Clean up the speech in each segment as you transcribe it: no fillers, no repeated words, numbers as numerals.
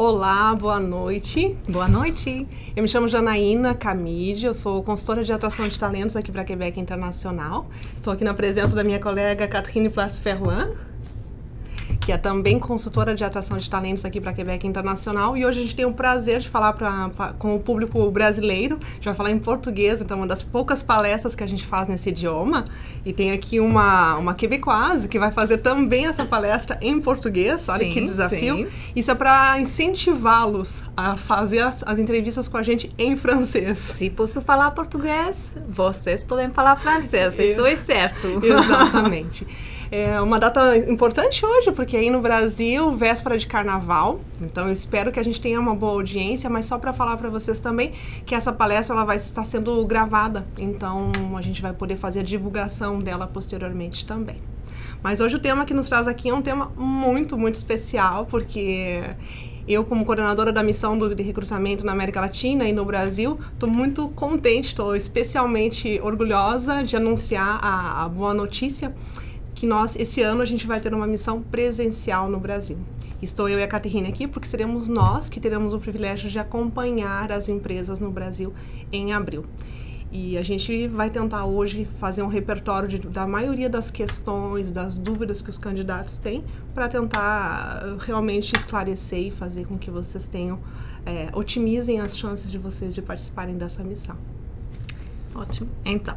Olá, boa noite. Boa noite. Eu me chamo Janaína Camide, eu sou consultora de atração de talentos aqui para Quebec Internacional. Estou aqui na presença da minha colega Catherine Place-Ferland, que é também consultora de atração de talentos aqui para Quebec Internacional. E hoje a gente tem o prazer de falar com o público brasileiro. A gente vai falar em português, então uma das poucas palestras que a gente faz nesse idioma. E tem aqui uma quebecoise que vai fazer também essa palestra em português. Olha que desafio. Sim. Isso é para incentivá-los a fazer as entrevistas com a gente em francês. Se posso falar português, vocês podem falar francês. Isso é certo. Exatamente. É uma data importante hoje, porque aí no Brasil, véspera de carnaval, então eu espero que a gente tenha uma boa audiência, mas só para falar para vocês também que essa palestra ela vai estar sendo gravada, então a gente vai poder fazer a divulgação dela posteriormente também. Mas hoje o tema que nos traz aqui é um tema muito, muito especial, porque eu, como coordenadora da missão de recrutamento na América Latina e no Brasil, estou muito contente, estou especialmente orgulhosa de anunciar a boa notícia que esse ano, a gente vai ter uma missão presencial no Brasil. Estou eu e a Catherine aqui porque seremos nós que teremos o privilégio de acompanhar as empresas no Brasil em abril. E a gente vai tentar hoje fazer um repertório da maioria das questões, das dúvidas que os candidatos têm, para tentar realmente esclarecer e fazer com que vocês otimizem as chances de vocês de participarem dessa missão. Ótimo. Então,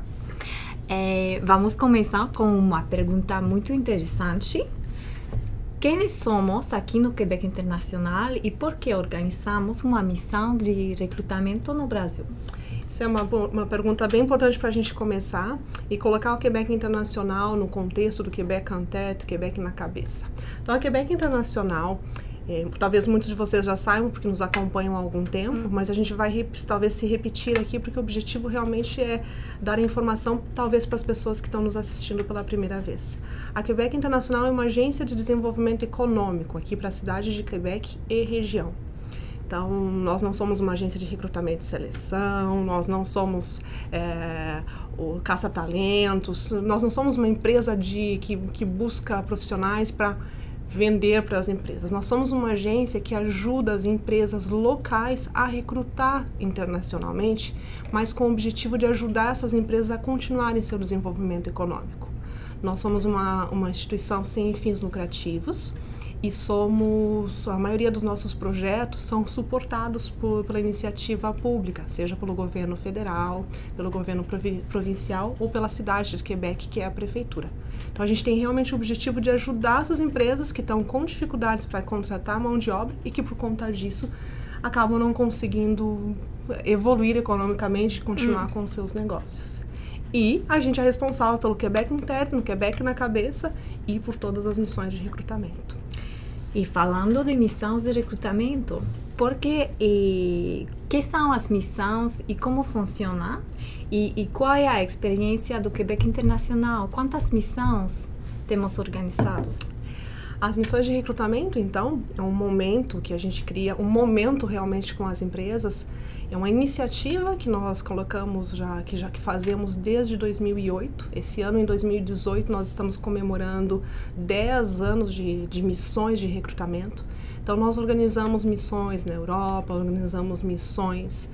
vamos começar com uma pergunta muito interessante. Quem somos aqui no Quebec Internacional e por que organizamos uma missão de recrutamento no Brasil? Isso é uma pergunta bem importante para a gente começar e colocar o Quebec Internacional no contexto do Quebec en tête, Quebec na cabeça. Então, a Quebec Internacional, talvez muitos de vocês já saibam, porque nos acompanham há algum tempo, mas a gente vai talvez se repetir aqui, porque o objetivo realmente é dar informação, talvez, para as pessoas que estão nos assistindo pela primeira vez. A Quebec Internacional é uma agência de desenvolvimento econômico aqui para a cidade de Quebec e região. Então, nós não somos uma agência de recrutamento e seleção, nós não somos o caça-talentos, nós não somos uma empresa que busca profissionais para vender para as empresas. Nós somos uma agência que ajuda as empresas locais a recrutar internacionalmente, mas com o objetivo de ajudar essas empresas a continuarem seu desenvolvimento econômico. Nós somos uma instituição sem fins lucrativos e a maioria dos nossos projetos são suportados pela iniciativa pública, seja pelo governo federal, pelo governo provincial ou pela cidade de Quebec, que é a prefeitura. Então a gente tem realmente o objetivo de ajudar essas empresas que estão com dificuldades para contratar mão de obra e que por conta disso acabam não conseguindo evoluir economicamente e continuar com seus negócios. E a gente é responsável pelo Quebec en tête, no Quebec na cabeça e por todas as missões de recrutamento. E falando de missões de recrutamento, que são as missões e como funciona? E qual é a experiência do Quebec Internacional? Quantas missões temos organizadas? As missões de recrutamento, então, é um momento que a gente cria, um momento realmente com as empresas. É uma iniciativa que nós colocamos que fazemos desde 2008. Esse ano, em 2018, nós estamos comemorando 10 anos de missões de recrutamento. Então, nós organizamos missões na Europa, organizamos missões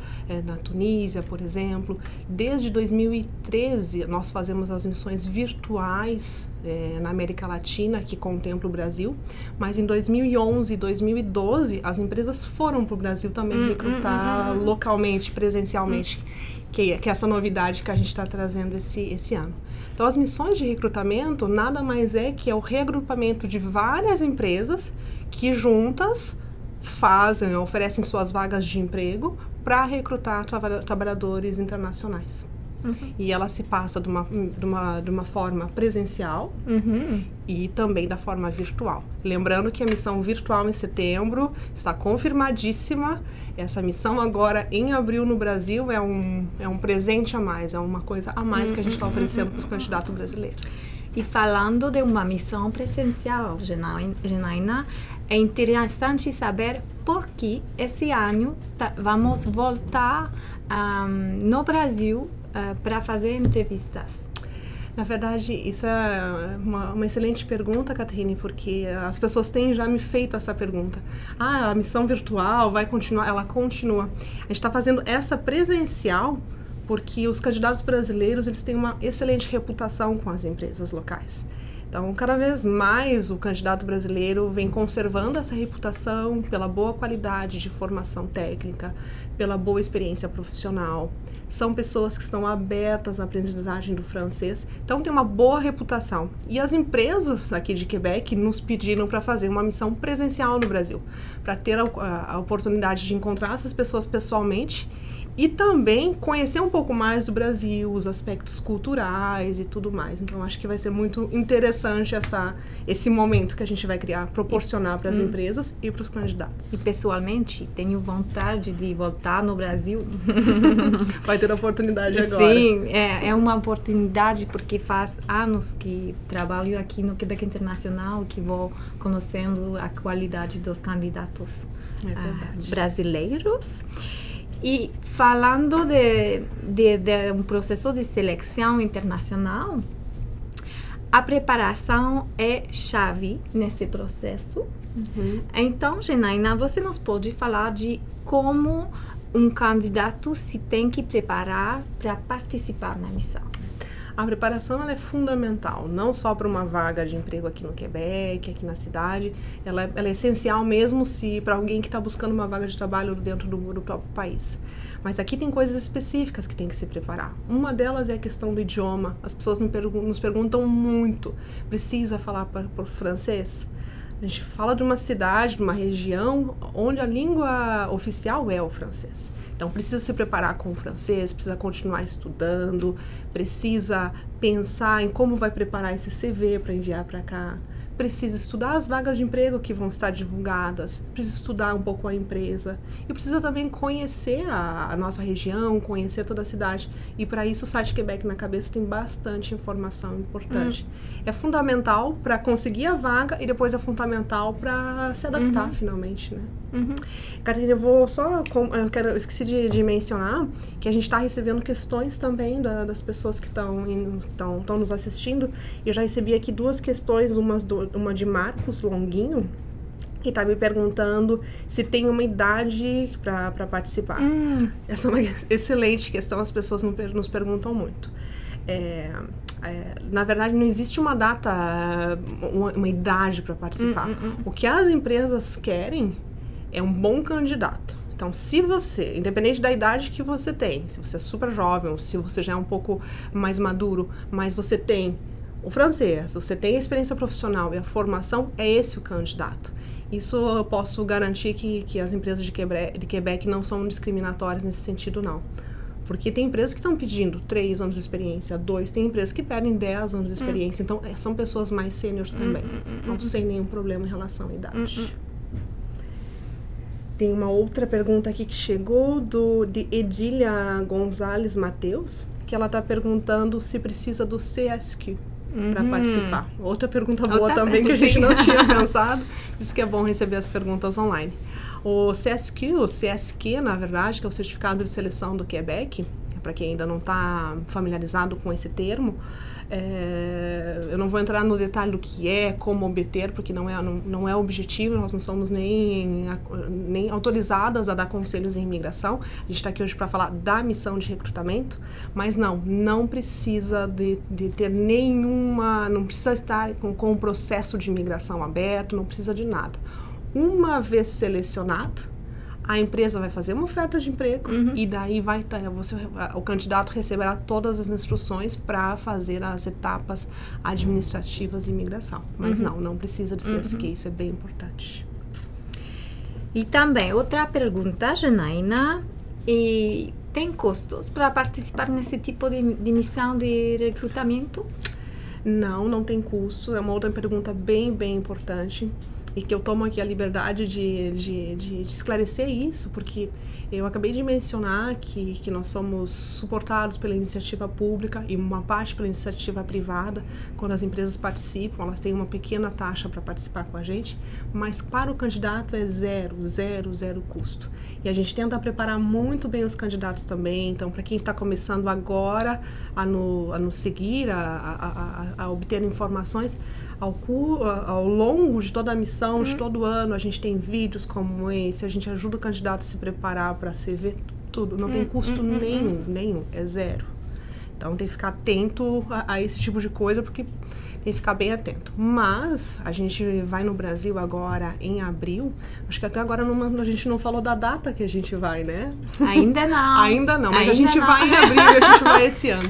na Tunísia, por exemplo. Desde 2013, nós fazemos as missões virtuais na América Latina, que contempla o Brasil. Mas em 2011 e 2012, as empresas foram para o Brasil também recrutar localmente, presencialmente, que é essa novidade que a gente está trazendo esse ano. Então, as missões de recrutamento nada mais é que o reagrupamento de várias empresas que juntas oferecem suas vagas de emprego para recrutar trabalhadores internacionais. E ela se passa de uma forma presencial e também da forma virtual. Lembrando que a missão virtual em setembro está confirmadíssima. Essa missão agora em abril no Brasil é um presente a mais, é uma coisa a mais que a gente está oferecendo para o candidato brasileiro. E falando de uma missão presencial, Janaína, é interessante saber por que esse ano vamos voltar no Brasil para fazer entrevistas. Na verdade, isso é uma excelente pergunta, Catrine, porque as pessoas têm já me feito essa pergunta. Ah, a missão virtual vai continuar? Ela continua. A gente está fazendo essa presencial porque os candidatos brasileiros eles têm uma excelente reputação com as empresas locais. Então, cada vez mais o candidato brasileiro vem conservando essa reputação pela boa qualidade de formação técnica, pela boa experiência profissional. São pessoas que estão abertas à aprendizagem do francês, então tem uma boa reputação. E as empresas aqui de Quebec nos pediram para fazer uma missão presencial no Brasil, para ter a oportunidade de encontrar essas pessoas pessoalmente e também conhecer um pouco mais do Brasil, os aspectos culturais e tudo mais. Então, acho que vai ser muito interessante esse momento que a gente vai criar, proporcionar para as empresas e para os candidatos. E, pessoalmente, tenho vontade de voltar no Brasil. Vai ter a oportunidade agora. Sim, é uma oportunidade porque faz anos que trabalho aqui no Quebec Internacional, que vou conhecendo a qualidade dos candidatos brasileiros. E falando de um processo de seleção internacional, a preparação é chave nesse processo. Então, Janaína, você nos pode falar de como um candidato se tem que preparar para participar na missão? A preparação ela é fundamental, não só para uma vaga de emprego aqui no Quebec, aqui na cidade, ela é essencial mesmo para alguém que está buscando uma vaga de trabalho dentro do próprio país. Mas aqui tem coisas específicas que tem que se preparar. Uma delas é a questão do idioma. As pessoas nos perguntam muito, precisa falar por francês? A gente fala de uma cidade, de uma região onde a língua oficial é o francês. Então, precisa se preparar com o francês, precisa continuar estudando, precisa pensar em como vai preparar esse CV para enviar para cá, precisa estudar as vagas de emprego que vão estar divulgadas, precisa estudar um pouco a empresa e precisa também conhecer a nossa região, conhecer toda a cidade. E para isso o site Quebec na Cabeça tem bastante informação importante. É fundamental para conseguir a vaga e depois é fundamental para se adaptar finalmente, né? Catarina, eu esqueci de mencionar que a gente está recebendo questões também das pessoas que estão nos assistindo. Eu já recebi aqui 2 questões, uma de Marcos Longuinho, que está me perguntando se tem uma idade para participar. Essa é uma excelente questão, as pessoas nos perguntam muito. Na verdade, não existe uma data, uma idade para participar. O que as empresas querem é um bom candidato. Então, se você, independente da idade que você tem, se você é super jovem, ou se você já é um pouco mais maduro, mas você tem o francês, você tem a experiência profissional e a formação, é esse o candidato. Isso eu posso garantir que as empresas de Quebec não são discriminatórias nesse sentido, não. Porque tem empresas que estão pedindo 3 anos de experiência, 2, tem empresas que pedem 10 anos de experiência, então são pessoas mais sêniores também, então sem nenhum problema em relação à idade. Tem uma outra pergunta aqui que chegou de Edília Gonzalez Mateus, que ela está perguntando se precisa do CSQ para participar. Outra pergunta boa também que a gente não tinha pensado, por isso que é bom receber as perguntas online. O CSQ, na verdade, que é o Certificado de Seleção do Quebec, para quem ainda não está familiarizado com esse termo, eu não vou entrar no detalhe do que é, como obter, porque não é objetivo, nós não somos nem autorizadas a dar conselhos em imigração. A gente está aqui hoje para falar da missão de recrutamento, mas não precisa de ter não precisa estar com o processo de imigração aberto, não precisa de nada. Uma vez selecionado, a empresa vai fazer uma oferta de emprego e daí o candidato receberá todas as instruções para fazer as etapas administrativas de imigração. Mas não precisa de CSQ, isso é bem importante. E também, outra pergunta, Janaína, tem custos para participar nesse tipo de missão de recrutamento? Não tem custo, é uma outra pergunta bem importante. e que eu tomo aqui a liberdade de esclarecer isso, porque eu acabei de mencionar que nós somos suportados pela iniciativa pública e uma parte pela iniciativa privada. Quando as empresas participam, elas têm uma pequena taxa para participar com a gente, mas para o candidato é zero custo. E a gente tenta preparar muito bem os candidatos também. Então, para quem está começando agora a nos seguir, a obter informações, ao longo de toda a missão, de todo ano, a gente tem vídeos como esse, a gente ajuda o candidato a se preparar para CV, tudo. Não tem custo nenhum, é zero. Então tem que ficar atento a esse tipo de coisa, porque tem que ficar bem atento. Mas a gente vai no Brasil agora em abril, acho que até agora a gente não falou da data que a gente vai, né? Ainda não. Ainda não, mas a gente vai em abril e a gente vai esse ano.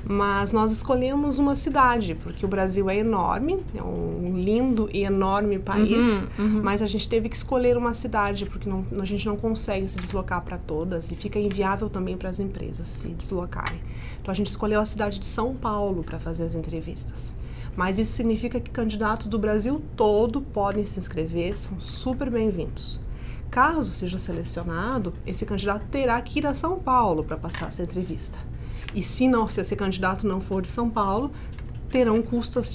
Mas nós escolhemos uma cidade, porque o Brasil é enorme, é um lindo e enorme país, mas a gente teve que escolher uma cidade, porque a gente não consegue se deslocar para todas e fica inviável também para as empresas se deslocarem. Então a gente escolheu a cidade de São Paulo para fazer as entrevistas. Mas isso significa que candidatos do Brasil todo podem se inscrever, são super bem-vindos. Caso seja selecionado, esse candidato terá que ir a São Paulo para passar essa entrevista. E se esse candidato não for de São Paulo, terão custos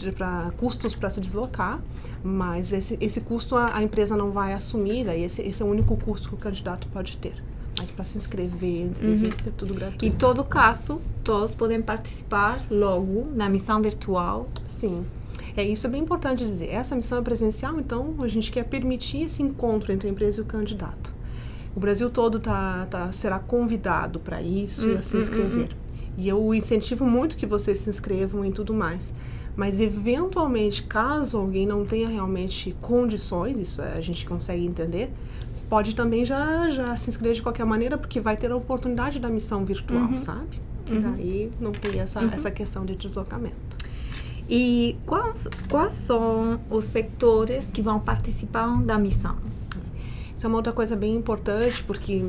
para se deslocar, mas esse custo a empresa não vai assumir, daí esse é o único custo que o candidato pode ter. Mas para se inscrever, entrevista, é tudo gratuito. Em todo caso, todos podem participar logo na missão virtual? Sim. Isso é bem importante dizer. Essa missão é presencial, então a gente quer permitir esse encontro entre a empresa e o candidato. O Brasil todo será convidado para isso e a se inscrever. E eu incentivo muito que vocês se inscrevam e tudo mais. Mas, eventualmente, caso alguém não tenha realmente condições, isso a gente consegue entender, pode também já se inscrever de qualquer maneira, porque vai ter a oportunidade da missão virtual, sabe? E daí não tem essa questão de deslocamento. E quais são os setores que vão participar da missão? Isso é uma outra coisa bem importante, porque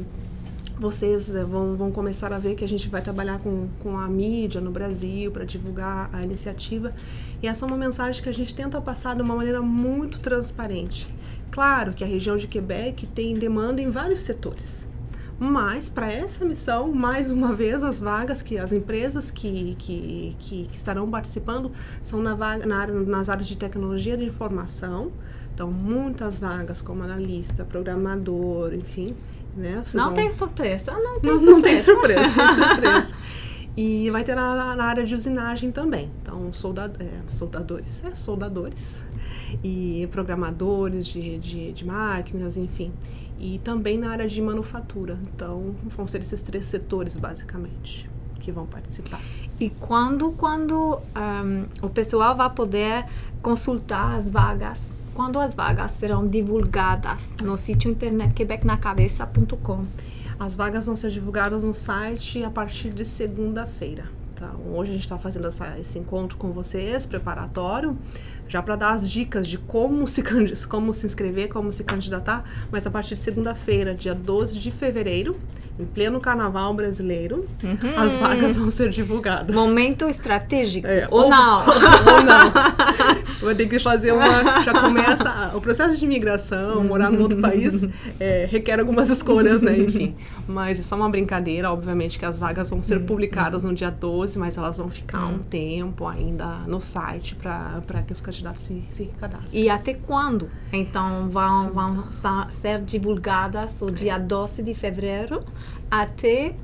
vocês vão começar a ver que a gente vai trabalhar com a mídia no Brasil para divulgar a iniciativa. E essa é uma mensagem que a gente tenta passar de uma maneira muito transparente. Claro que a região de Quebec tem demanda em vários setores. Mas, para essa missão, mais uma vez, as empresas que estarão participando são nas áreas de tecnologia de informação. Então, muitas vagas como analista, programador, enfim. Né? Não tem surpresa. Não tem surpresa. E vai ter na área de usinagem também. Então, soldadores e programadores de máquinas, enfim. E também na área de manufatura. Então, vão ser esses 3 setores, basicamente, que vão participar. E quando o pessoal vai poder consultar as vagas? Quando as vagas serão divulgadas no sítio internet quebecnacabeça.com? As vagas vão ser divulgadas no site a partir de segunda-feira. Então, hoje a gente está fazendo esse encontro com vocês, preparatório, já para dar as dicas de como se inscrever, como se candidatar, mas a partir de segunda-feira, dia 12 de fevereiro, em pleno carnaval brasileiro, as vagas vão ser divulgadas. Momento estratégico, ou não? Ou não. Vai ter que fazer já começa o processo de imigração, morar num outro país, requer algumas escolhas, né, enfim. Mas é só uma brincadeira, obviamente que as vagas vão ser publicadas no dia 12, mas elas vão ficar um tempo ainda no site para que os candidatos se cadastrem. E até quando? Então, vão ser divulgadas o dia 12 de fevereiro até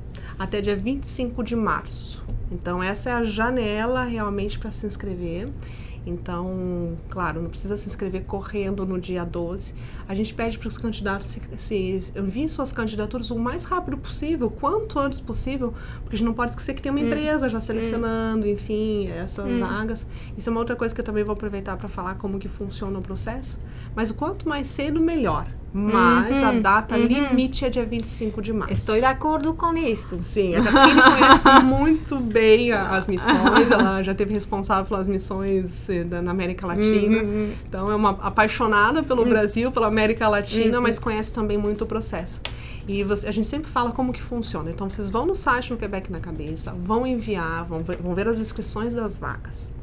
dia 25 de março. Então, essa é a janela realmente para se inscrever. Então, claro, não precisa se inscrever correndo no dia 12. A gente pede para os candidatos se enviem suas candidaturas o mais rápido possível, quanto antes possível, porque a gente não pode esquecer que tem uma empresa já selecionando, enfim, essas vagas. Isso é uma outra coisa que eu também vou aproveitar para falar como que funciona o processo. Mas o quanto mais cedo, melhor. Mas a data limite é dia 25 de março. Estou de acordo com isso. Sim, a Catrine conhece muito bem as missões, ela já teve responsável pelas missões na América Latina. Então, é uma apaixonada pelo Brasil, pela América Latina, mas conhece também muito o processo. E a gente sempre fala como que funciona. Então, vocês vão no site no Quebec na Cabeça, vão enviar, vão ver as inscrições das vagas.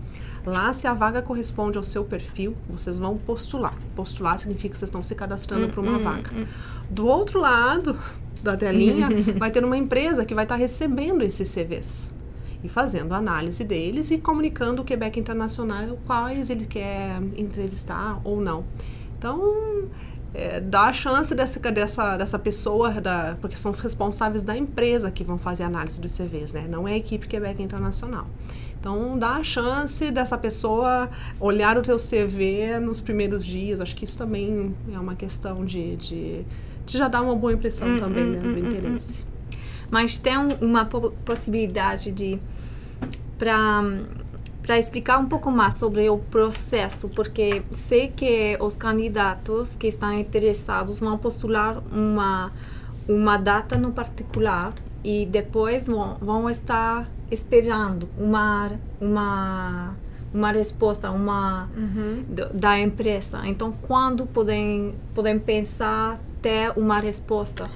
Lá, se a vaga corresponde ao seu perfil, vocês vão postular. Postular significa que vocês estão se cadastrando para uma vaga. Do outro lado da telinha, vai ter uma empresa que vai estar recebendo esses CVs e fazendo a análise deles e comunicando o Quebec Internacional quais ele quer entrevistar ou não. Então, dá a chance dessa pessoa, porque são os responsáveis da empresa que vão fazer a análise dos CVs, né? Não é a equipe Quebec Internacional. Então, dá a chance dessa pessoa olhar o teu CV nos primeiros dias. Acho que isso também é uma questão de já dar uma boa impressão também, né, do interesse. Mas tem uma possibilidade para explicar um pouco mais sobre o processo, porque sei que os candidatos que estão interessados vão postular uma data no particular e depois vão estar esperando uma resposta da empresa. Então, quando podem pensar ter uma resposta?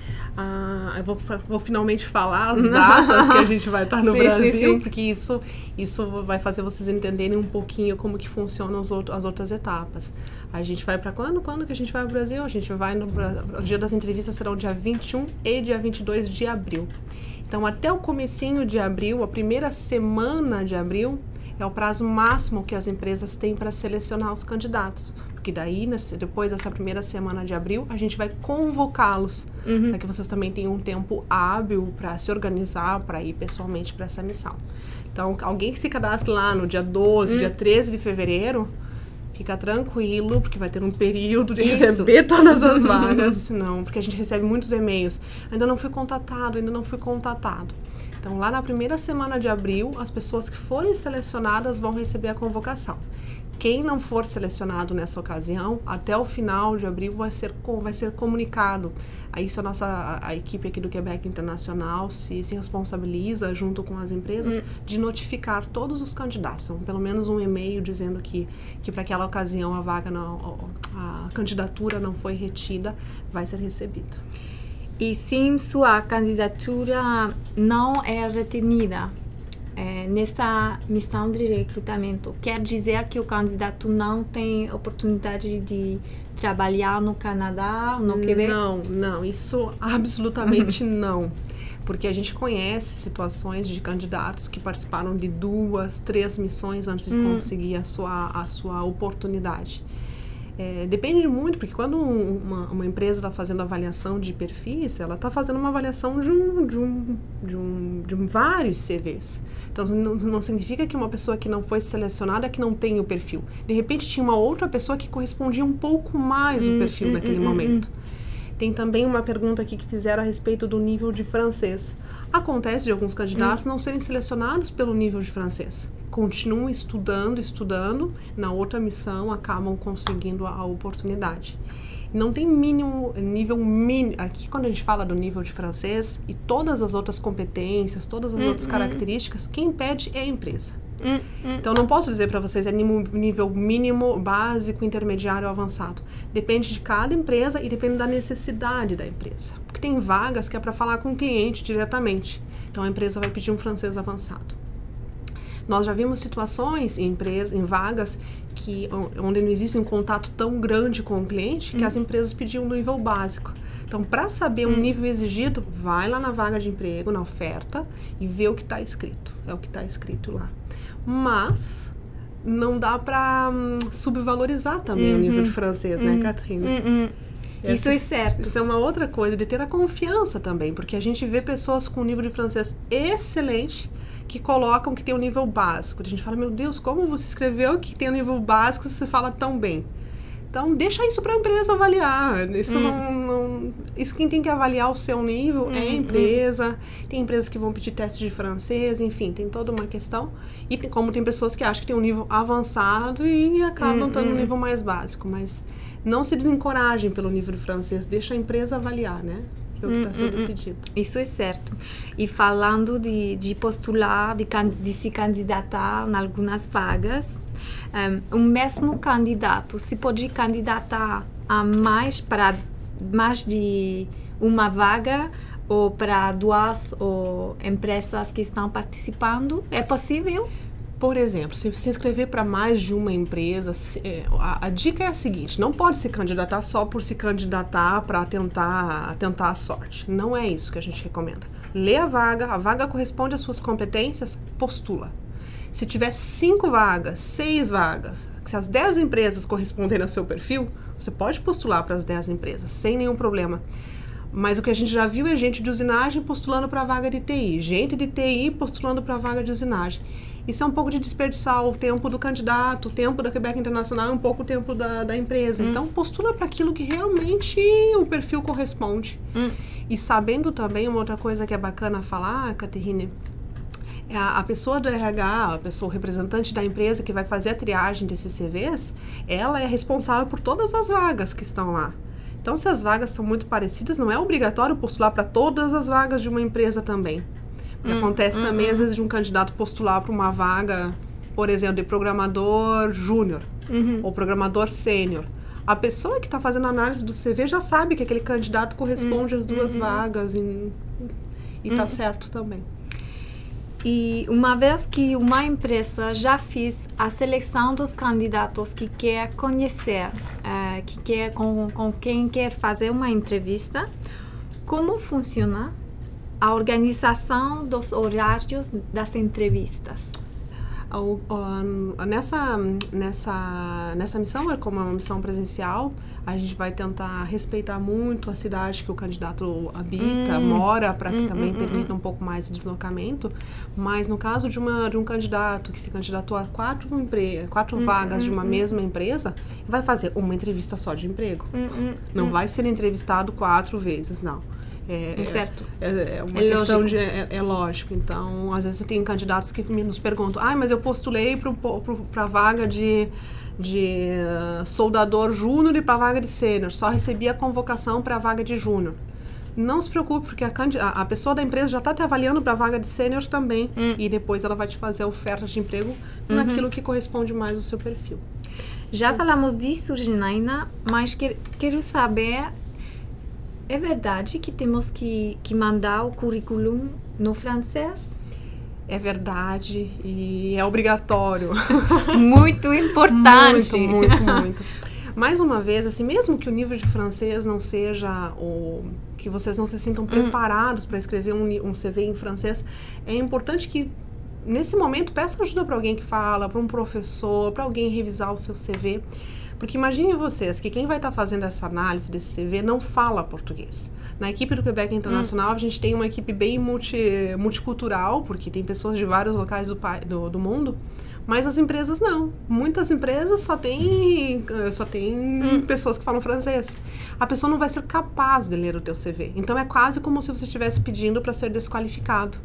Eu vou finalmente falar as datas que a gente vai estar no Brasil, sim. Porque isso vai fazer vocês entenderem um pouquinho como que funcionam as outras etapas. A gente vai para quando? Quando que a gente vai ao Brasil? A gente vai o dia das entrevistas serão dia 21 e dia 22 de abril. Então, até o comecinho de abril, a primeira semana de abril, é o prazo máximo que as empresas têm para selecionar os candidatos. Porque daí, depois dessa primeira semana de abril, a gente vai convocá-los para que vocês também tenham um tempo hábil para se organizar, para ir pessoalmente para essa missão. Então, alguém que se cadastre lá no dia 12, dia 13 de fevereiro, fica tranquilo, porque vai ter um período de receber todas as vagas. Não, porque a gente recebe muitos e-mails. Ainda não fui contatado. Então, lá na primeira semana de abril, as pessoas que forem selecionadas vão receber a convocação. Quem não for selecionado nessa ocasião, até o final de abril vai ser comunicado. Aí isso a equipe aqui do Quebec Internacional se responsabiliza, junto com as empresas, de notificar todos os candidatos. Então, pelo menos um e-mail dizendo que para aquela ocasião a candidatura não foi retida, vai ser recebida. E se sua candidatura não é retenida nessa missão de recrutamento, quer dizer que o candidato não tem oportunidade de trabalhar no Canadá, no Quebec? Não, isso absolutamente não. Porque a gente conhece situações de candidatos que participaram de 2, 3 missões antes de conseguir a sua oportunidade. Depende muito, porque quando uma empresa está fazendo avaliação de perfis, ela está fazendo uma avaliação de vários CVs. Então, não significa que uma pessoa que não foi selecionada que não tem o perfil. De repente, tinha uma outra pessoa que correspondia um pouco mais o perfil naquele momento. Tem também uma pergunta aqui que fizeram a respeito do nível de francês. Acontece de alguns candidatos não serem selecionados pelo nível de francês. Continuam estudando, na outra missão acabam conseguindo a oportunidade. Não tem nível mínimo. Aqui, quando a gente fala do nível de francês e todas as outras competências, todas as outras características, quem pede é a empresa. Então, não posso dizer para vocês nível mínimo, básico, intermediário ou avançado. Depende de cada empresa e depende da necessidade da empresa. Porque tem vagas que é para falar com o cliente diretamente. Então, a empresa vai pedir um francês avançado. Nós já vimos situações em vagas onde não existe um contato tão grande com o cliente que as empresas pediam um nível básico. Então, para saber um nível exigido, vai lá na vaga de emprego, na oferta, e vê o que está escrito. É o que está escrito lá. Mas não dá para subvalorizar também o nível de francês, né, Catherine? Isso é certo. Isso é uma outra coisa, de ter a confiança também, porque a gente vê pessoas com nível de francês excelente que colocam que tem um nível básico. A gente fala, meu Deus, como você escreveu que tem um nível básico se você fala tão bem? Então, deixa isso para a empresa avaliar. Isso quem tem que avaliar o seu nível é a empresa. Tem empresas que vão pedir teste de francês, enfim, tem toda uma questão. E como tem pessoas que acham que tem um nível avançado e acabam tendo um nível mais básico. Mas não se desencorajem pelo nível de francês, deixa a empresa avaliar, né? Que é o que está sendo pedido. Isso é certo. E falando de postular, de se candidatar em algumas vagas, o mesmo candidato se pode candidatar a mais de uma vaga ou para 2 empresas que estão participando? É possível? Por exemplo, se inscrever para mais de uma empresa, a dica é a seguinte: não pode se candidatar só por se candidatar para tentar a sorte. Não é isso que a gente recomenda. Lê a vaga corresponde às suas competências, postula. Se tiver 5 vagas, 6 vagas, se as 10 empresas corresponderem ao seu perfil, você pode postular para as 10 empresas, sem nenhum problema. Mas o que a gente já viu é gente de usinagem postulando para a vaga de TI, gente de TI postulando para a vaga de usinagem. Isso é um pouco de desperdiçar o tempo do candidato, o tempo da Quebec Internacional, um pouco o tempo da empresa. Então, postula para aquilo que realmente o perfil corresponde. E sabendo também, uma outra coisa que é bacana falar, Caterine, a pessoa do RH, o representante da empresa que vai fazer a triagem desses CVs, ela é responsável por todas as vagas que estão lá. Então, se as vagas são muito parecidas, não é obrigatório postular para todas as vagas de uma empresa também. Acontece também, às vezes, de um candidato postular para uma vaga, por exemplo, de programador júnior ou programador sênior. A pessoa que está fazendo a análise do CV já sabe que aquele candidato corresponde às duas vagas e está certo também. E uma vez que uma empresa já fez a seleção dos candidatos que quer conhecer, com quem quer fazer uma entrevista, como funciona a organização dos horários das entrevistas? Nessa missão, como é uma missão presencial, a gente vai tentar respeitar muito a cidade que o candidato habita, mora, para que também permita um pouco mais de deslocamento. Mas no caso de um candidato que se candidatou a 4 vagas de uma mesma empresa, vai fazer uma entrevista só de emprego. Não vai ser entrevistado 4 vezes, não. Certo. É uma questão lógico. É lógico. Então, às vezes tem candidatos que nos perguntam: mas eu postulei para a vaga de soldador júnior e para a vaga de sênior, só recebi a convocação para a vaga de júnior. Não se preocupe, porque a pessoa da empresa já está te avaliando para a vaga de sênior também, e depois ela vai te fazer a oferta de emprego naquilo que corresponde mais ao seu perfil. Já falamos disso, Ginaina, mas quero saber... É verdade que temos que mandar o currículo no francês? É verdade e é obrigatório. Muito importante. Muito. Mais uma vez, assim, mesmo que o nível de francês não seja que vocês não se sintam preparados para escrever um CV em francês, é importante que nesse momento peça ajuda para alguém que fala, para um professor, para alguém revisar o seu CV. Porque imagine vocês que quem vai estar fazendo essa análise desse CV não fala português. Na equipe do Quebec Internacional, a gente tem uma equipe bem multicultural, porque tem pessoas de vários locais do mundo, mas as empresas não. Muitas empresas só tem pessoas que falam francês. A pessoa não vai ser capaz de ler o teu CV. Então, é quase como se você estivesse pedindo para ser desqualificado.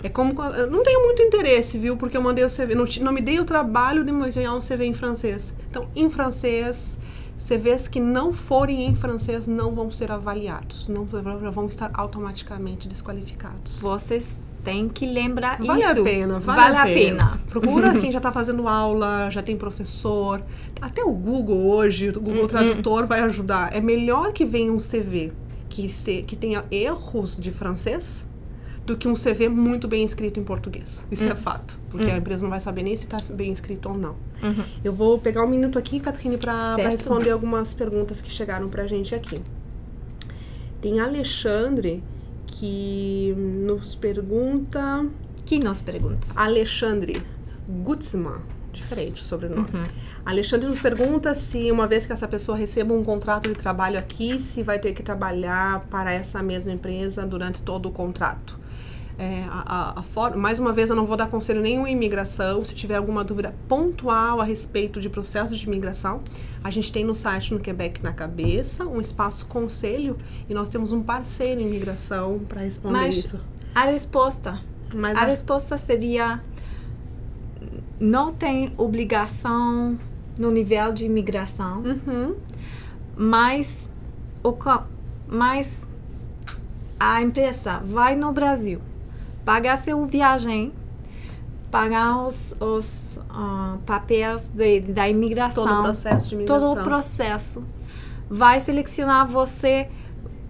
É como... Eu não tenho muito interesse, viu? Porque eu mandei o CV... Não me dei o trabalho de enviar um CV em francês. Então, em francês, CVs que não forem em francês não vão ser avaliados. Não vão estar automaticamente desqualificados. Vocês têm que lembrar isso. Vale a pena. Procura quem já está fazendo aula, já tem professor. Até o Google hoje, o Google Tradutor vai ajudar. É melhor que venha um CV que tenha erros de francês do que um CV muito bem escrito em português. Isso é fato. Porque a empresa não vai saber nem se está bem escrito ou não. Eu vou pegar um minuto aqui, Caterine, para responder algumas perguntas que chegaram para a gente aqui. Tem Alexandre que nos pergunta... Alexandre Gutzmann. Diferente o sobrenome. Alexandre nos pergunta se, uma vez que essa pessoa receba um contrato de trabalho aqui, se vai ter que trabalhar para essa mesma empresa durante todo o contrato. Mais uma vez, eu não vou dar conselho nenhum em imigração. Se tiver alguma dúvida pontual a respeito de processos de imigração, a gente tem no site No Quebec na Cabeça um espaço conselho e nós temos um parceiro em imigração para responder isso. A resposta seria: não tem obrigação no nível de imigração, mas a empresa vai no Brasil, pagar sua viagem, pagar os papéis da imigração, todo o processo de imigração. Todo o processo, vai selecionar você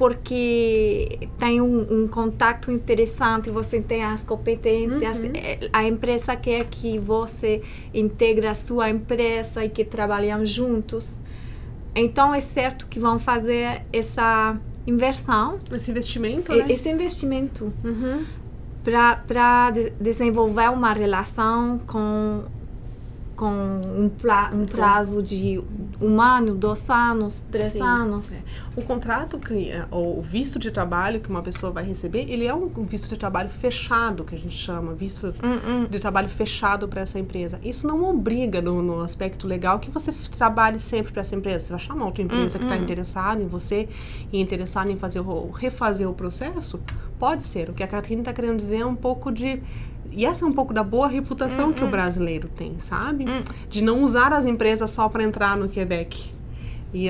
porque tem um contato interessante, você tem as competências, a empresa quer que você integre a sua empresa e que trabalhem juntos. Então, é certo que vão fazer essa inversão. Esse investimento, né? Esse investimento para desenvolver uma relação com um prazo de 1 ano, 2 anos, 3 anos. O contrato, o visto de trabalho que uma pessoa vai receber, ele é um visto de trabalho fechado, que a gente chama, visto de trabalho fechado para essa empresa. Isso não obriga, no aspecto legal, que você trabalhe sempre para essa empresa. Você vai chamar outra empresa que está interessada em você e interessada em refazer o processo, pode ser. O que a Catarina está querendo dizer é um pouco de... E essa é um pouco da boa reputação que o brasileiro tem, sabe? De não usar as empresas só para entrar no Quebec. E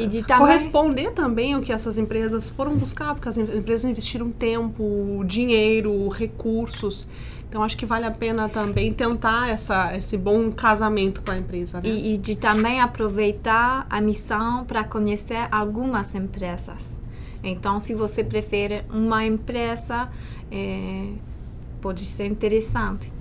de corresponder também ao que essas empresas foram buscar, porque as empresas investiram tempo, dinheiro, recursos. Então, acho que vale a pena também tentar esse bom casamento com a empresa. Né? E de também aproveitar a missão para conhecer algumas empresas. Então, se você prefere uma empresa... pode ser interessante.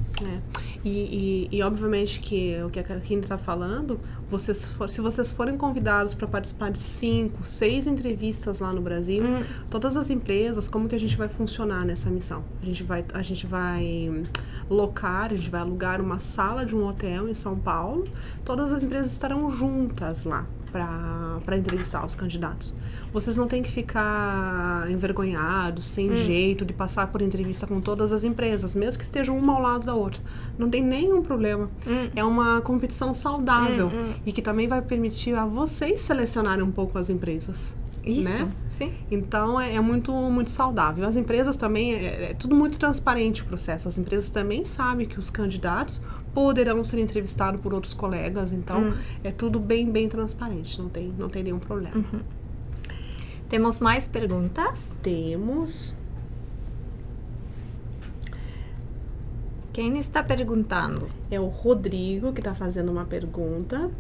E obviamente que o que a Catarina está falando, se vocês forem convidados para participar de 5, 6 entrevistas lá no Brasil, todas as empresas, como que a gente vai funcionar nessa missão? A gente vai alugar uma sala de um hotel em São Paulo, todas as empresas estarão juntas lá para entrevistar os candidatos. Vocês não têm que ficar envergonhados, sem jeito de passar por entrevista com todas as empresas, mesmo que estejam uma ao lado da outra. Não tem nenhum problema. É uma competição saudável e que também vai permitir a vocês selecionarem um pouco as empresas. Isso, né? Sim. Então, é muito, muito saudável. As empresas também, é tudo muito transparente o processo. As empresas também sabem que os candidatos poderão ser entrevistados por outros colegas. Então, é tudo bem, bem transparente. Não tem nenhum problema. Temos mais perguntas? Temos. Quem está perguntando? É o Rodrigo que está fazendo uma pergunta.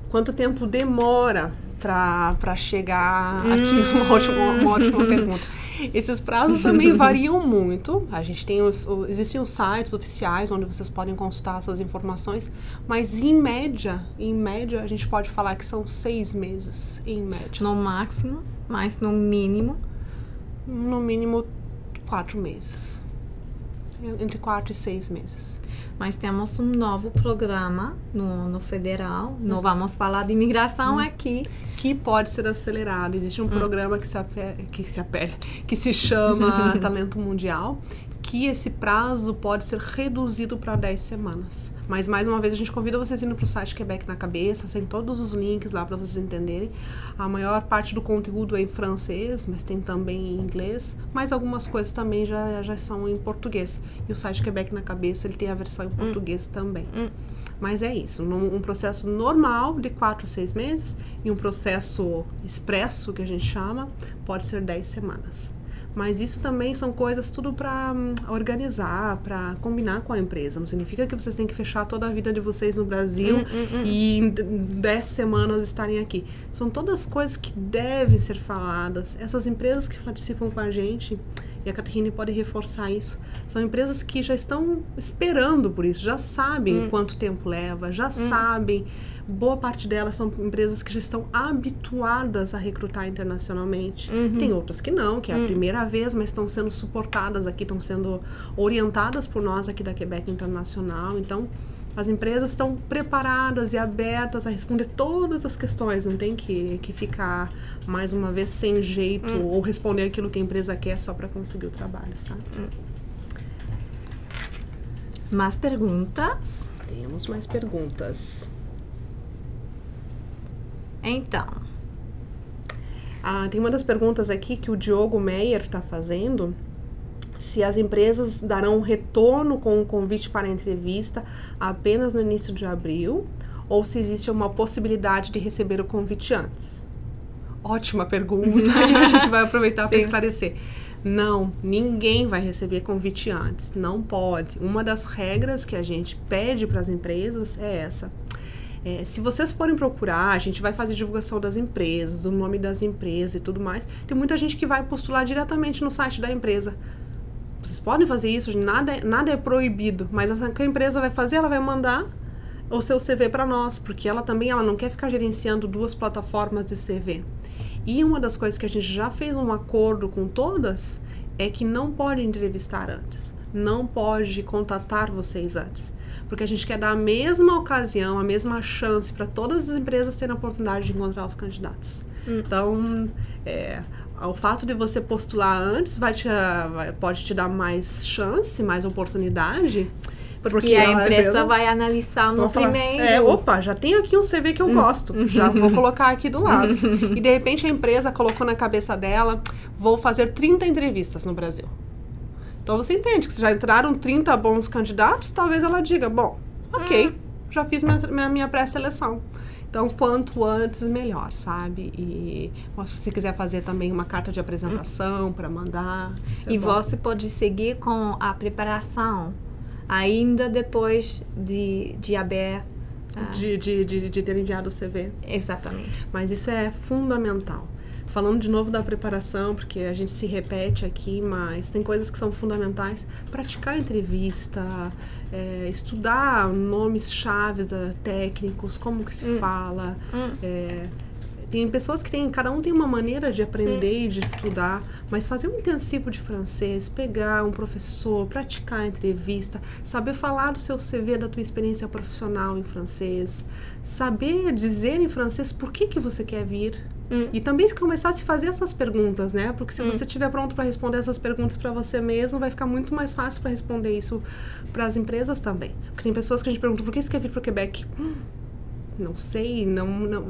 Quanto tempo demora para chegar aqui? Uma ótima pergunta. Esses prazos também variam muito. A gente tem existem os sites oficiais onde vocês podem consultar essas informações, mas em média, a gente pode falar que são 6 meses, em média. No máximo, mas no mínimo? No mínimo 4 meses. Entre 4 e 6 meses. Mas temos um novo programa no federal. Não vamos falar de imigração aqui. Que pode ser acelerado. Existe um programa que se chama Talento Mundial, que esse prazo pode ser reduzido para 10 semanas. Mas, mais uma vez, a gente convida vocês a irem para o site Quebec na Cabeça, tem todos os links lá para vocês entenderem. A maior parte do conteúdo é em francês, mas tem também em inglês, mas algumas coisas também já são em português. E o site Quebec na Cabeça, ele tem a versão em português também. Mas é isso, um processo normal de 4 a 6 meses e um processo expresso, que a gente chama, pode ser 10 semanas. Mas isso também são coisas tudo para organizar, para combinar com a empresa. Não significa que vocês têm que fechar toda a vida de vocês no Brasil e em 10 semanas estarem aqui. São todas coisas que devem ser faladas. Essas empresas que participam com a gente, e a Catarina pode reforçar isso, são empresas que já estão esperando por isso, já sabem quanto tempo leva, já sabem. Boa parte delas são empresas que já estão habituadas a recrutar internacionalmente. Tem outras que não, que é a primeira vez, mas estão sendo suportadas aqui, estão sendo orientadas por nós aqui da Quebec Internacional. Então, as empresas estão preparadas e abertas a responder todas as questões. Não tem que ficar, mais uma vez, sem jeito ou responder aquilo que a empresa quer só para conseguir o trabalho, sabe? Mais perguntas? Temos mais perguntas. Então, tem uma das perguntas aqui que o Diogo Meyer está fazendo, se as empresas darão retorno com um convite para a entrevista apenas no início de abril, ou se existe uma possibilidade de receber o convite antes. Ótima pergunta, e a gente vai aproveitar para esclarecer. Não, ninguém vai receber convite antes, não pode. Uma das regras que a gente pede para as empresas é essa. Se vocês forem procurar, a gente vai fazer divulgação das empresas, o nome das empresas e tudo mais. Tem muita gente que vai postular diretamente no site da empresa. Vocês podem fazer isso, nada é proibido, mas o que a empresa vai fazer, ela vai mandar o seu CV para nós, porque ela não quer ficar gerenciando 2 plataformas de CV. E uma das coisas que a gente já fez um acordo com todas é que não pode entrevistar antes, não pode contatar vocês antes, porque a gente quer dar a mesma ocasião, a mesma chance para todas as empresas terem a oportunidade de encontrar os candidatos. Então, o fato de você postular antes pode te dar mais chance, mais oportunidade. Porque a empresa vai analisar no primeiro. Opa, já tenho aqui um CV que eu gosto, já vou colocar aqui do lado. E de repente a empresa colocou na cabeça dela, vou fazer 30 entrevistas no Brasil. Então você entende que se já entraram 30 bons candidatos, talvez ela diga, bom, ok, já fiz minha pré-seleção. Então, quanto antes, melhor, sabe? E se você quiser fazer também uma carta de apresentação para mandar. E você pode seguir com a preparação ainda depois de haver... De ter enviado o CV. Exatamente. Mas isso é fundamental. Falando de novo da preparação, porque a gente se repete aqui, mas tem coisas que são fundamentais. Praticar entrevista, estudar nomes chaves técnicos, como que se fala. Tem pessoas que cada um tem uma maneira de aprender e de estudar, mas fazer um intensivo de francês, pegar um professor, praticar a entrevista, saber falar do seu CV, da tua experiência profissional em francês, saber dizer em francês por que você quer vir. E também começar a se fazer essas perguntas, né? Porque se você estiver pronto para responder essas perguntas para você mesmo, vai ficar muito mais fácil para responder isso para as empresas também. Porque tem pessoas que a gente pergunta, por que você quer vir para o Quebec? Não sei,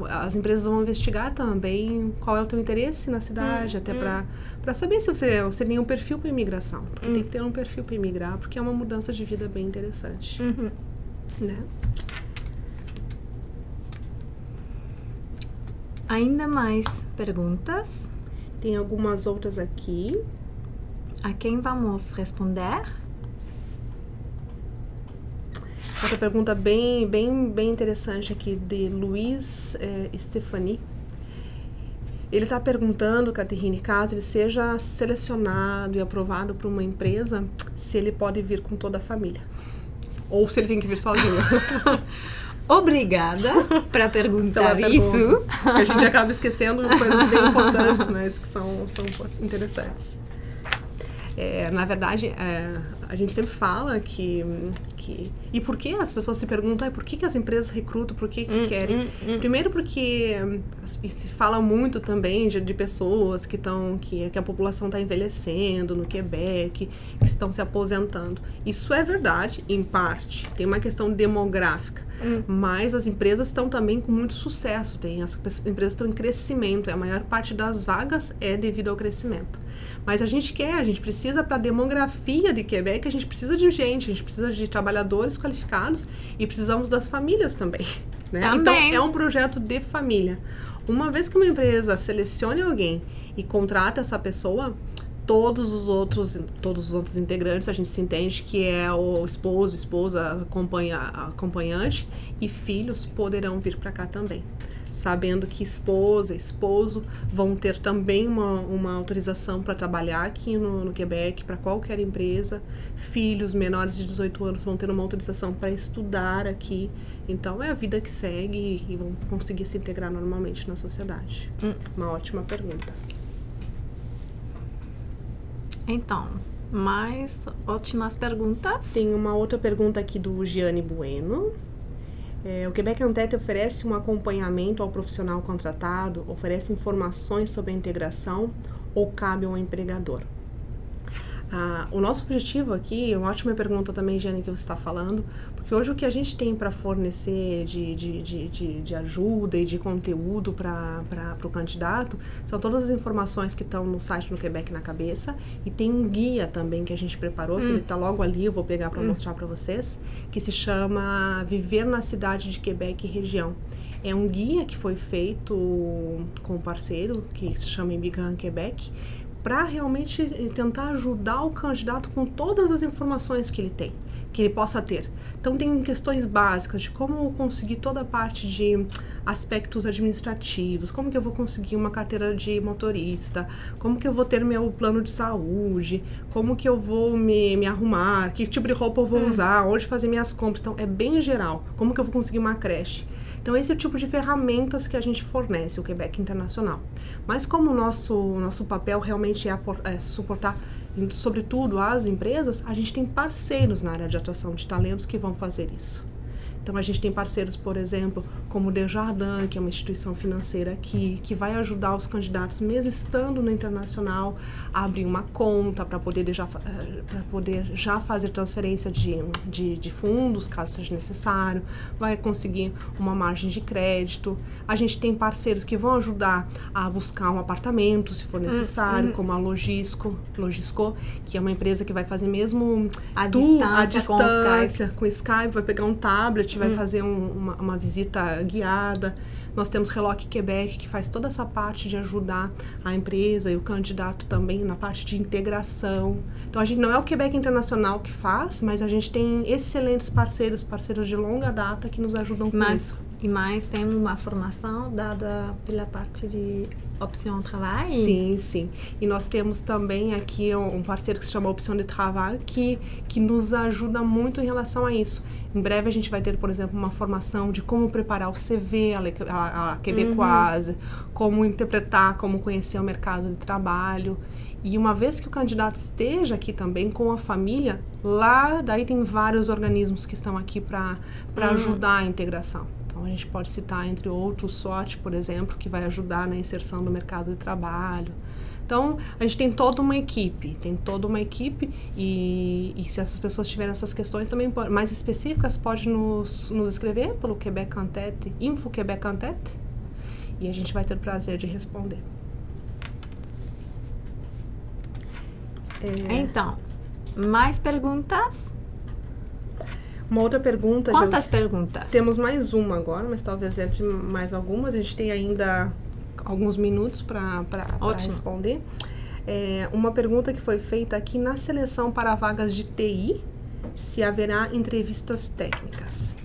as empresas vão investigar também qual é o teu interesse na cidade, até para saber se você tem um perfil para imigração. Porque tem que ter um perfil para imigrar, porque é uma mudança de vida bem interessante. Né? Ainda mais perguntas? Tem algumas outras aqui. A quem vamos responder? Outra pergunta bem interessante aqui de Luiz Stefani. Ele está perguntando, Caterine, caso ele seja selecionado e aprovado por uma empresa, se ele pode vir com toda a família. Ou se ele tem que vir sozinho. Obrigada para perguntar isso. A gente acaba esquecendo coisas bem importantes, mas que são interessantes. Na verdade, a gente sempre fala que... E por que as pessoas se perguntam, por que as empresas recrutam, por que querem? Primeiro porque se fala muito também de pessoas que a população está envelhecendo no Quebec, que estão se aposentando. Isso é verdade, em parte. Tem uma questão demográfica. Mas as empresas estão também com muito sucesso. As empresas estão em crescimento. A maior parte das vagas é devido ao crescimento. Mas a gente precisa, para a demografia de Quebec, a gente precisa de gente, a gente precisa de trabalhadores qualificados e precisamos das famílias também. Né? Então, é um projeto de família. Uma vez que uma empresa selecione alguém e contrata essa pessoa, todos os outros integrantes, a gente se entende que é o esposo, esposa, acompanhante e filhos poderão vir para cá também. Sabendo que esposa, esposo vão ter também uma autorização para trabalhar aqui no Quebec, para qualquer empresa. Filhos menores de 18 anos vão ter uma autorização para estudar aqui. Então, é a vida que segue e vão conseguir se integrar normalmente na sociedade. Uma ótima pergunta. Então, mais ótimas perguntas? Tem uma outra pergunta aqui do Gianni Bueno. O Quebec Antete oferece um acompanhamento ao profissional contratado, oferece informações sobre a integração ou cabe ao empregador? O nosso objetivo aqui, uma ótima pergunta também, Jane, que você está falando, porque hoje o que a gente tem para fornecer de ajuda e de conteúdo para o candidato são todas as informações que estão no site do Quebec na Cabeça, e tem um guia também que a gente preparou, que ele está logo ali, eu vou pegar para mostrar para vocês, que se chama Viver na Cidade de Quebec e Região. É um guia que foi feito com um parceiro, que se chama Imigrant Quebec, para realmente tentar ajudar o candidato com todas as informações que ele tem, que ele possa ter. Então tem questões básicas de como conseguir toda a parte de aspectos administrativos, como que eu vou conseguir uma carteira de motorista, como que eu vou ter meu plano de saúde, como que eu vou me arrumar, que tipo de roupa eu vou usar, onde fazer minhas compras. Então é bem geral, como que eu vou conseguir uma creche. Então esse é o tipo de ferramentas que a gente fornece, o Quebec Internacional. Mas como o nosso papel realmente é suportar, sobretudo as empresas, a gente tem parceiros na área de atração de talentos que vão fazer isso. Então a gente tem parceiros, por exemplo, como o Desjardins, que é uma instituição financeira aqui, que vai ajudar os candidatos, mesmo estando no internacional, a abrir uma conta para poder já fazer transferência de fundos, caso seja necessário, vai conseguir uma margem de crédito. A gente tem parceiros que vão ajudar a buscar um apartamento, se for necessário, como a Logisco, que é uma empresa que vai fazer mesmo a distância com o Skype, vai pegar um tablet, vai fazer uma visita guiada. Nós temos Reloc Quebec, que faz toda essa parte de ajudar a empresa e o candidato também na parte de integração. Então, a gente não é o Quebec Internacional que faz, mas a gente tem excelentes parceiros de longa data que nos ajudam com isso. E mais, tem uma formação dada pela parte de Option de Trabalho? Sim. E nós temos também aqui um parceiro que se chama Option de Trabalho, que nos ajuda muito em relação a isso. Em breve a gente vai ter, por exemplo, uma formação de como preparar o CV, a quebecoise, como interpretar, como conhecer o mercado de trabalho. E uma vez que o candidato esteja aqui também com a família, daí tem vários organismos que estão aqui para ajudar a integração. Então, a gente pode citar, entre outros, o SWOT, por exemplo, que vai ajudar na inserção no mercado de trabalho. Então, a gente tem toda uma equipe, e se essas pessoas tiverem essas questões também mais específicas, pode nos escrever pelo Quebec Entente, Info Quebec Entente, e a gente vai ter o prazer de responder. Então, mais perguntas? Uma outra pergunta... Quantas perguntas? Temos mais uma agora, mas talvez entre mais algumas. A gente tem ainda alguns minutos para responder. Uma pergunta que foi feita aqui: na seleção para vagas de TI, se haverá entrevistas técnicas?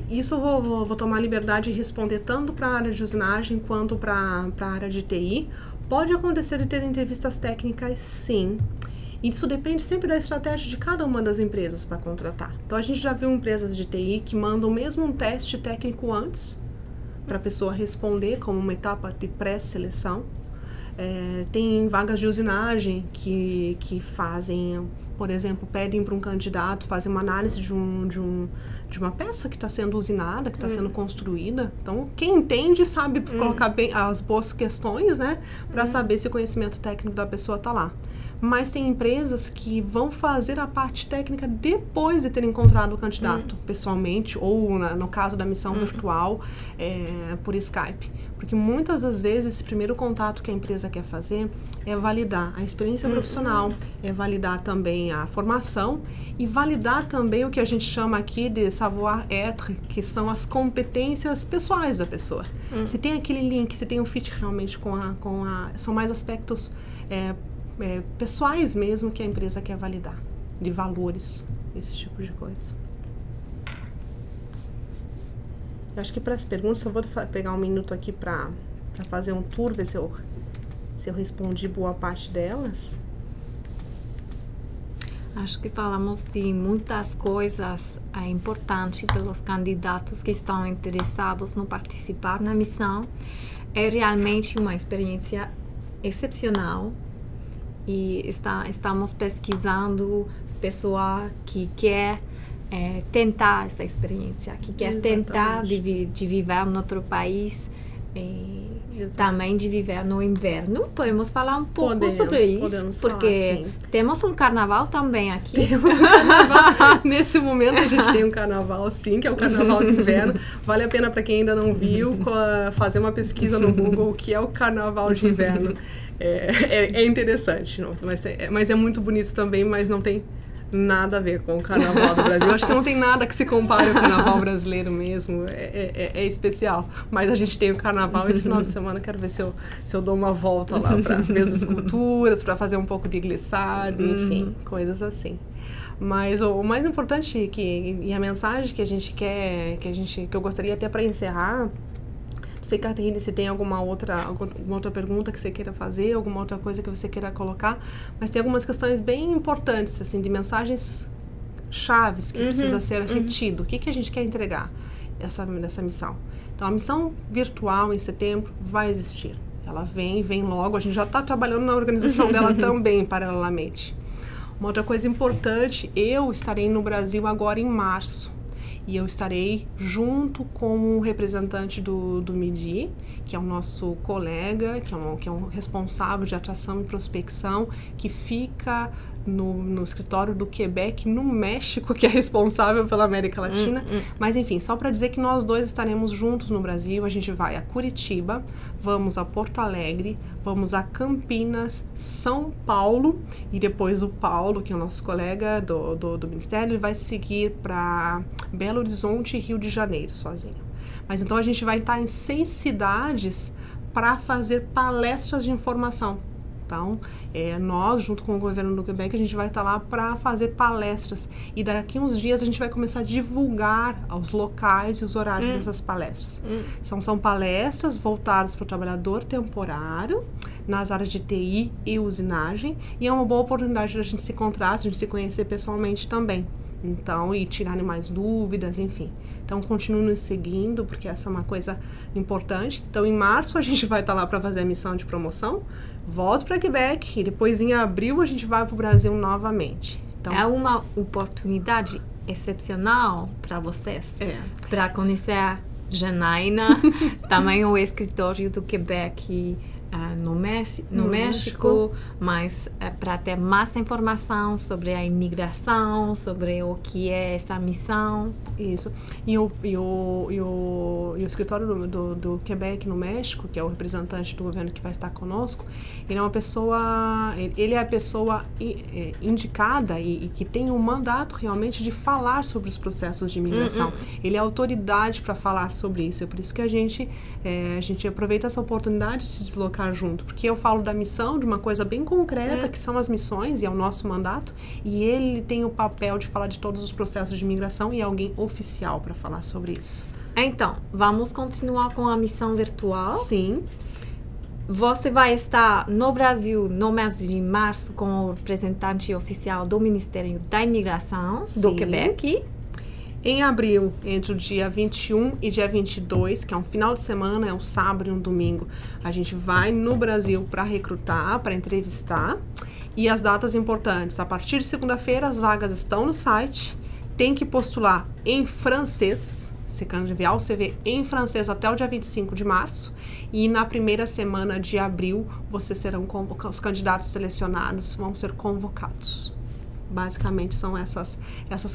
Isso eu vou tomar a liberdade de responder tanto para a área de usinagem quanto para a área de TI. Pode acontecer de ter entrevistas técnicas, sim. Isso depende sempre da estratégia de cada uma das empresas para contratar. Então, a gente já viu empresas de TI que mandam mesmo um teste técnico antes, para a pessoa responder como uma etapa de pré-seleção. Tem vagas de usinagem que fazem, por exemplo, pedem para um candidato fazer uma análise de uma peça que está sendo usinada, que está sendo construída. Então, quem entende sabe colocar bem as boas questões, né, para saber se o conhecimento técnico da pessoa está lá. Mas tem empresas que vão fazer a parte técnica depois de ter encontrado o candidato pessoalmente, ou no caso da missão virtual, por Skype. Porque muitas das vezes esse primeiro contato que a empresa quer fazer é validar a experiência profissional, é validar também a formação e validar também o que a gente chama aqui de savoir-être, que são as competências pessoais da pessoa. Se tem aquele link, se tem um fit realmente são mais aspectos pessoais mesmo que a empresa quer validar, de valores, esse tipo de coisa. Eu acho que para as perguntas eu vou pegar um minuto aqui para fazer um tour, ver se eu respondi boa parte delas. Acho que falamos de muitas coisas importantes pelos candidatos que estão interessados no participar na missão. É realmente uma experiência excepcional e estamos pesquisando pessoa que quer tentar essa experiência, que quer tentar de viver em outro país, também de viver no inverno. Podemos falar um pouco sobre isso, porque temos um carnaval também aqui. Temos um carnaval. Nesse momento a gente tem um carnaval, sim, que é o carnaval de inverno. Vale a pena para quem ainda não viu, fazer uma pesquisa no Google, o que é o carnaval de inverno. É interessante, não? Mas é muito bonito também, mas não tem Nada a ver com o carnaval do Brasil. Acho que não tem nada que se compare ao carnaval brasileiro mesmo. É especial. Mas a gente tem o carnaval esse final de semana. Quero ver se eu dou uma volta lá para ver as esculturas, para fazer um pouco de glissade, enfim, coisas assim. Mas o mais importante e a mensagem que a gente quer, que eu gostaria até para encerrar. Não sei, Caterine, se tem alguma outra pergunta que você queira fazer, alguma outra coisa que você queira colocar, mas tem algumas questões bem importantes, assim, de mensagens chaves que precisa ser retido. O que a gente quer entregar nessa missão? Então, a missão virtual em setembro vai existir. Ela vem logo, a gente já está trabalhando na organização dela também, paralelamente. Uma outra coisa importante, eu estarei no Brasil agora em março. E eu estarei junto com o representante do MIDI, que é o nosso colega, que é um responsável de atração e prospecção, que fica no escritório do Quebec, no México, que é responsável pela América Latina. Mas, enfim, só para dizer que nós dois estaremos juntos no Brasil. A gente vai a Curitiba, vamos a Porto Alegre, vamos a Campinas, São Paulo, e depois o Paulo, que é o nosso colega do Ministério, ele vai seguir para Belo Horizonte e Rio de Janeiro, sozinho. Mas então a gente vai estar em 6 cidades para fazer palestras de informação. Então, nós, junto com o governo do Quebec, a gente vai estar lá para fazer palestras. E daqui uns dias a gente vai começar a divulgar os locais e os horários dessas palestras. São palestras voltadas para o trabalhador temporário, nas áreas de TI e usinagem. E é uma boa oportunidade de a gente se encontrar, a gente se conhecer pessoalmente também. Então, e tirarem mais dúvidas, enfim. Então, continue nos seguindo, porque essa é uma coisa importante. Então, em março, a gente vai estar lá para fazer a missão de promoção. Volto para Quebec e depois, em abril, a gente vai para o Brasil novamente. Então, é uma oportunidade excepcional para vocês. Para conhecer a Janaína, também o escritório do Quebec no México, mas para ter mais informação sobre a imigração, sobre o que é essa missão. Isso. E o escritório do Quebec no México, que é o representante do governo que vai estar conosco, ele é a pessoa indicada e que tem um mandato realmente de falar sobre os processos de imigração. Ele é autoridade para falar sobre isso. É por isso que a gente aproveita essa oportunidade de se deslocar junto, porque eu falo da missão, de uma coisa bem concreta, que são as missões, e é o nosso mandato, e ele tem o papel de falar de todos os processos de imigração e é alguém oficial para falar sobre isso. Então, vamos continuar com a missão virtual? Sim. Você vai estar no Brasil no mês de março com o representante oficial do Ministério da Imigração do Quebec. Em abril, entre o dia 21 e dia 22, que é um final de semana, é um sábado e um domingo, a gente vai no Brasil para recrutar, para entrevistar. E as datas importantes, a partir de segunda-feira as vagas estão no site, tem que postular em francês, você quer enviar o CV em francês até o dia 25 de março, e na primeira semana de abril, os candidatos selecionados vão ser convocados. Basicamente são essas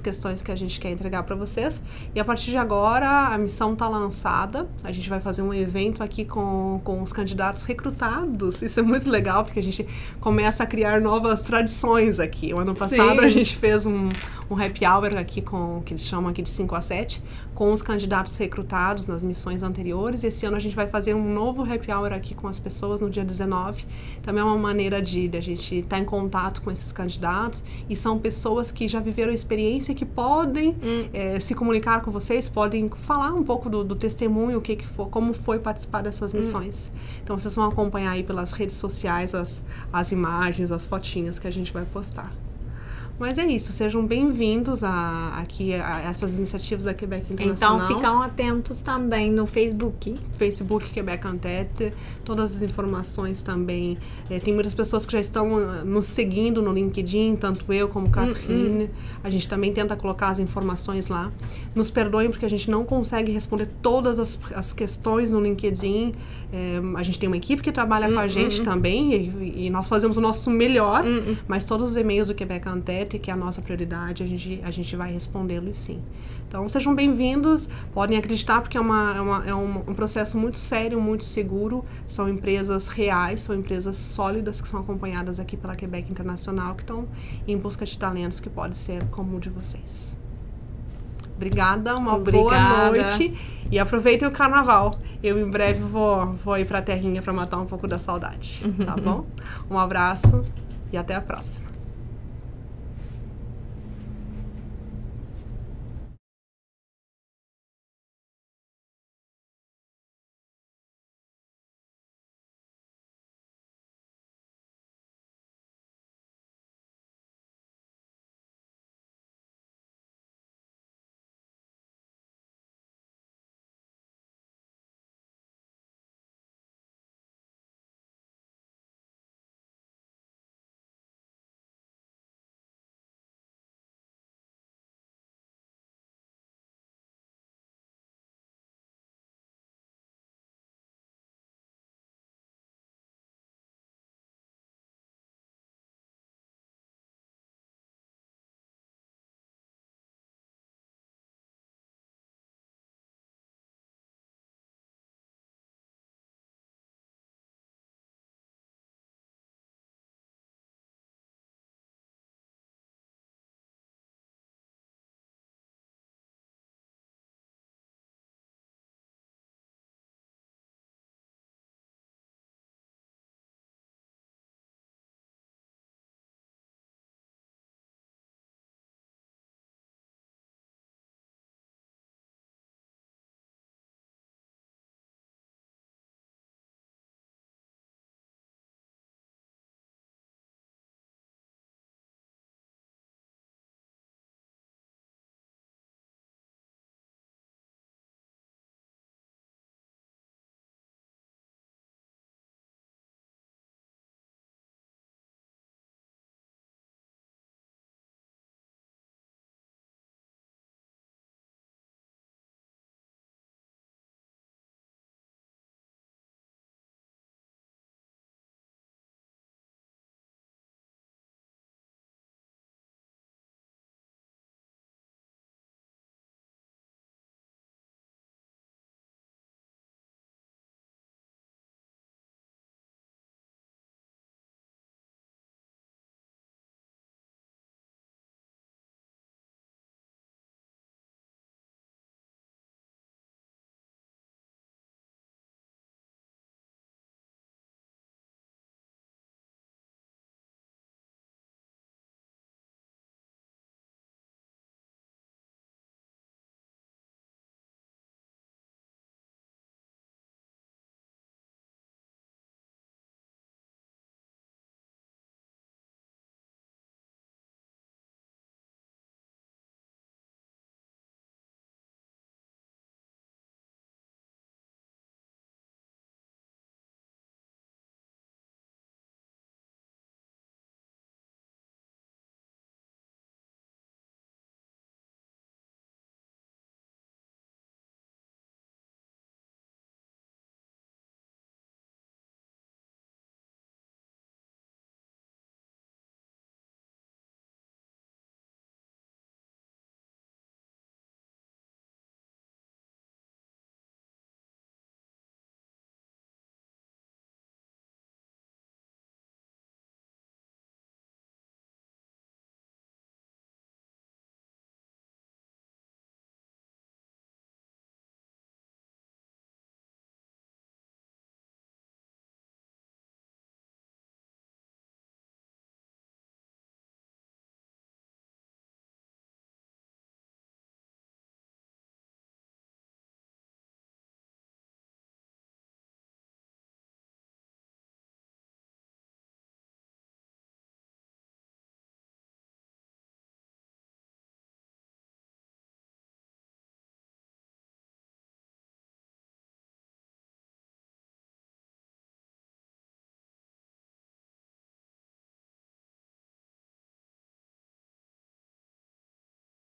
questões que a gente quer entregar para vocês. E a partir de agora, a missão está lançada. A gente vai fazer um evento aqui com os candidatos recrutados. Isso é muito legal, porque a gente começa a criar novas tradições aqui. O ano passado a gente fez um happy hour aqui que eles chamam aqui de 5 a 7, com os candidatos recrutados nas missões anteriores. E esse ano a gente vai fazer um novo happy hour aqui com as pessoas no dia 19. Também é uma maneira de a gente estar em contato com esses candidatos. E são pessoas que já viveram a experiência, que podem se comunicar com vocês, podem falar um pouco do testemunho, como foi participar dessas missões. Então, vocês vão acompanhar aí pelas redes sociais as imagens, as fotinhas que a gente vai postar. Mas é isso, sejam bem-vindos aqui a essas iniciativas da Quebec Internacional. Então, ficam atentos também no Facebook. Facebook Quebec en Tête, todas as informações também. Tem muitas pessoas que já estão nos seguindo no LinkedIn, tanto eu como Caterine. A gente também tenta colocar as informações lá. Nos perdoem porque a gente não consegue responder todas as questões no LinkedIn. A gente tem uma equipe que trabalha com a gente também e nós fazemos o nosso melhor, mas todos os e-mails do Quebec en Tête Tete, que é a nossa prioridade, a gente vai respondê-lo sim. Então, sejam bem-vindos, podem acreditar, porque é um processo muito sério, muito seguro, são empresas reais, são empresas sólidas que são acompanhadas aqui pela Quebec Internacional, que estão em busca de talentos que pode ser como o de vocês. Obrigada, uma boa noite e aproveitem o carnaval. Eu em breve vou ir pra terrinha para matar um pouco da saudade, tá bom? Um abraço e até a próxima.